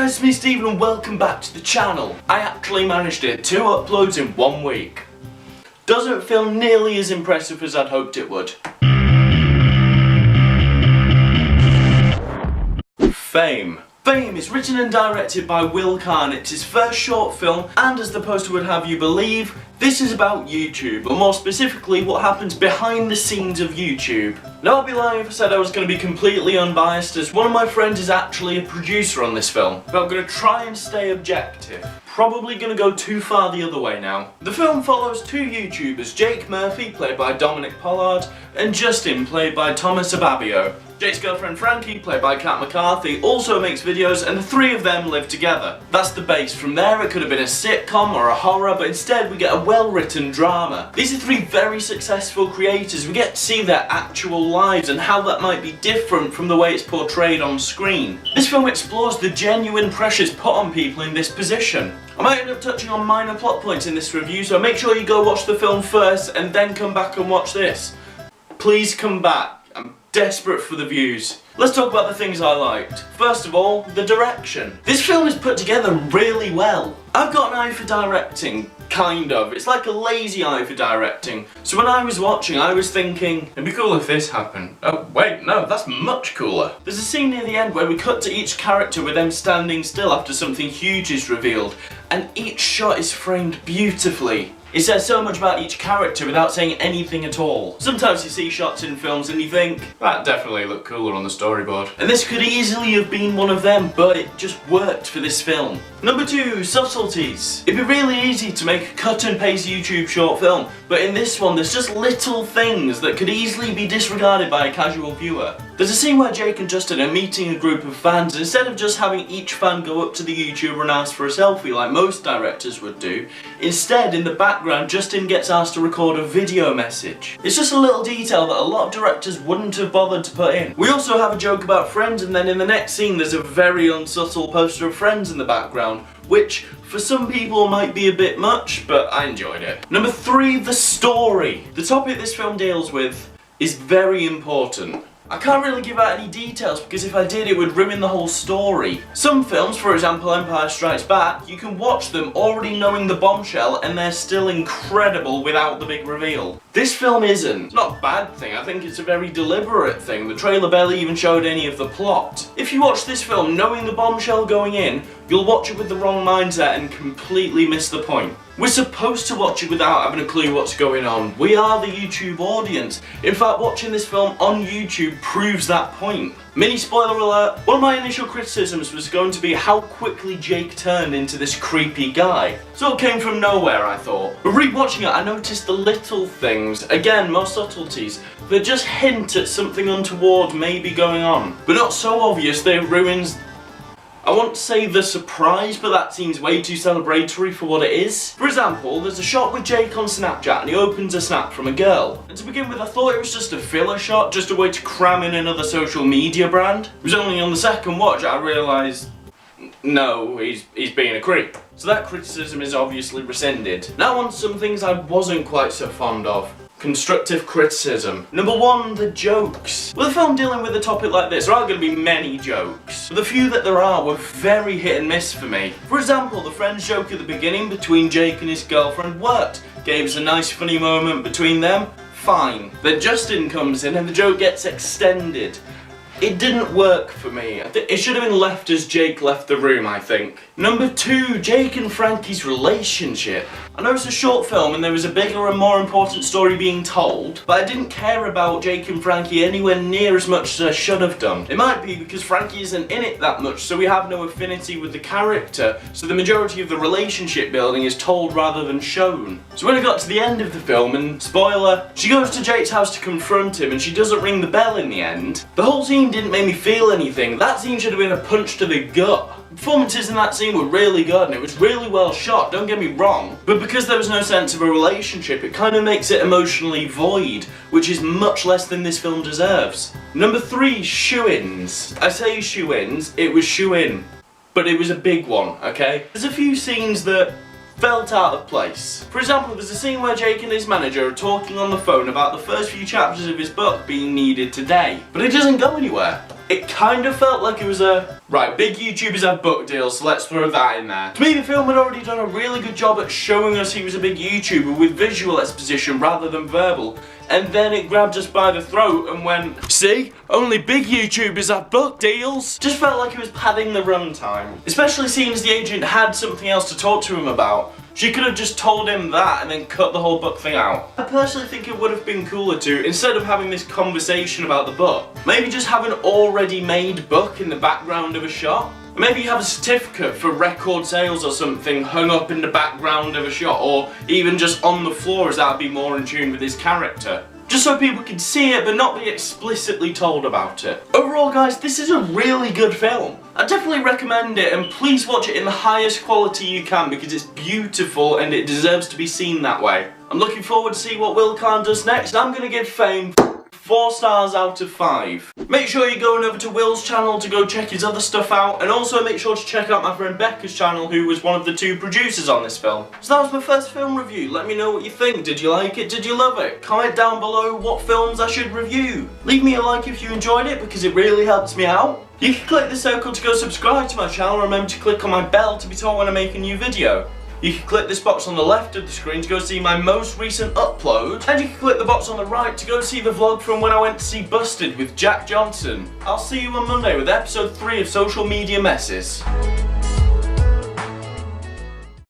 guys, it's me Steven and welcome back to the channel. I actually managed to hit 2 uploads in 1 week. Doesn't feel nearly as impressive as I'd hoped it would. FaMe. FaMe is written and directed by Will Carne. It's his first short film, and as the poster would have you believe, this is about YouTube, or more specifically what happens behind the scenes of YouTube. Now I'd be lying if I said I was going to be completely unbiased, as one of my friends is actually a producer on this film, but I'm going to try and stay objective. Probably going to go too far the other way now. The film follows 2 YouTubers, Jake Murphy, played by Dominic Pollard, and Justin, played by Thomas Ababio. Jake's girlfriend Frankie, played by Kat McCarthy, also makes videos, and the 3 of them live together. That's the base. From there it could have been a sitcom or a horror, but instead we get a well-written drama. These are 3 very successful creators. We get to see their actual lives and how that might be different from the way it's portrayed on screen. This film explores the genuine pressures put on people in this position. I might end up touching on minor plot points in this review, so make sure you go watch the film first and then come back and watch this. Please come back. I'm desperate for the views. Let's talk about the things I liked. First of all, the direction. This film is put together really well. I've got an eye for directing, kind of. It's like a lazy eye for directing. So when I was watching, I was thinking, it'd be cool if this happened. Oh wait, no, that's much cooler. There's a scene near the end where we cut to each character with them standing still after something huge is revealed, and each shot is framed beautifully. It says so much about each character without saying anything at all. Sometimes you see shots in films and you think, that definitely looked cooler on the storyboard. And this could easily have been one of them, but it just worked for this film. Number 2, subtleties. It'd be really easy to make a cut and paste YouTube short film, but in this one there's just little things that could easily be disregarded by a casual viewer. There's a scene where Jake and Justin are meeting a group of fans, and instead of just having each fan go up to the YouTuber and ask for a selfie like most directors would do, instead in the background Justin gets asked to record a video message. It's just a little detail that a lot of directors wouldn't have bothered to put in. We also have a joke about Friends, and then in the next scene there's a very unsubtle poster of Friends in the background, which for some people might be a bit much, but I enjoyed it. Number 3, the story. The topic this film deals with is very important. I can't really give out any details because if I did it would ruin the whole story. Some films, for example Empire Strikes Back, you can watch them already knowing the bombshell and they're still incredible without the big reveal. This film isn't. It's not a bad thing, I think it's a very deliberate thing. The trailer barely even showed any of the plot. If you watch this film knowing the bombshell going in, you'll watch it with the wrong mindset and completely miss the point. We're supposed to watch it without having a clue what's going on. We are the YouTube audience. In fact, watching this film on YouTube proves that point. Mini spoiler alert, one of my initial criticisms was going to be how quickly Jake turned into this creepy guy. So it came from nowhere, I thought. But rewatching it, I noticed the little things, again, more subtleties, that just hint at something untoward may be going on. But not so obvious that it ruins, I want to say the surprise, but that seems way too celebratory for what it is. For example, there's a shot with Jake on Snapchat and he opens a snap from a girl. And to begin with, I thought it was just a filler shot, just a way to cram in another social media brand. It was only on the second watch I realised, no, he's being a creep. So that criticism is obviously rescinded. Now on to some things I wasn't quite so fond of. Constructive criticism. Number 1, the jokes. With a film dealing with a topic like this, there aren't going to be many jokes, but the few that there are were very hit and miss for me. For example, the Friends joke at the beginning between Jake and his girlfriend worked. Gave us a nice funny moment between them, fine. Then Justin comes in and the joke gets extended. It didn't work for me. It should have been left as Jake left the room, I think. Number 2, Jake and Frankie's relationship. I know it's a short film and there was a bigger and more important story being told, but I didn't care about Jake and Frankie anywhere near as much as I should have done. It might be because Frankie isn't in it that much, so we have no affinity with the character, so the majority of the relationship building is told rather than shown. So when I got to the end of the film, and spoiler, she goes to Jake's house to confront him and she doesn't ring the bell in the end, the whole scene didn't make me feel anything. That scene should have been a punch to the gut. The performances in that scene were really good and it was really well shot, don't get me wrong, but because there was no sense of a relationship, it kind of makes it emotionally void, which is much less than this film deserves. Number 3, shoe-ins. I say shoe-ins, it was shoe-in, but it was a big one, okay? There's a few scenes that felt out of place. For example, there's a scene where Jake and his manager are talking on the phone about the first few chapters of his book being needed today, but it doesn't go anywhere. It kind of felt like it was a, right, big YouTubers have book deals, so let's throw that in there. To me, the film had already done a really good job at showing us he was a big YouTuber with visual exposition rather than verbal. And then it grabbed us by the throat and went, see? Only big YouTubers have book deals. Just felt like it was padding the runtime. Especially seeing as the agent had something else to talk to him about. She could have just told him that and then cut the whole book thing out. I personally think it would have been cooler to, instead of having this conversation about the book, maybe just have an already made book in the background of a shot. Maybe you have a certificate for record sales or something hung up in the background of a shot, or even just on the floor, as that would be more in tune with his character. Just so people can see it but not be explicitly told about it. Overall guys, this is a really good film. I definitely recommend it, and please watch it in the highest quality you can because it's beautiful and it deserves to be seen that way. I'm looking forward to see what Will Carne does next. I'm going to give FaMe 4 stars out of 5. Make sure you're going over to Will's channel to go check his other stuff out, and also make sure to check out my friend Becca's channel, who was one of the 2 producers on this film. So that was my first film review. Let me know what you think. Did you like it? Did you love it? Comment down below what films I should review. Leave me a like if you enjoyed it because it really helps me out. You can click the circle to go subscribe to my channel. Remember to click on my bell to be told when I make a new video. You can click this box on the left of the screen to go see my most recent upload, and you can click the box on the right to go see the vlog from when I went to see Busted with Jack Johnson. I'll see you on Monday with episode 3 of Social Media Messes.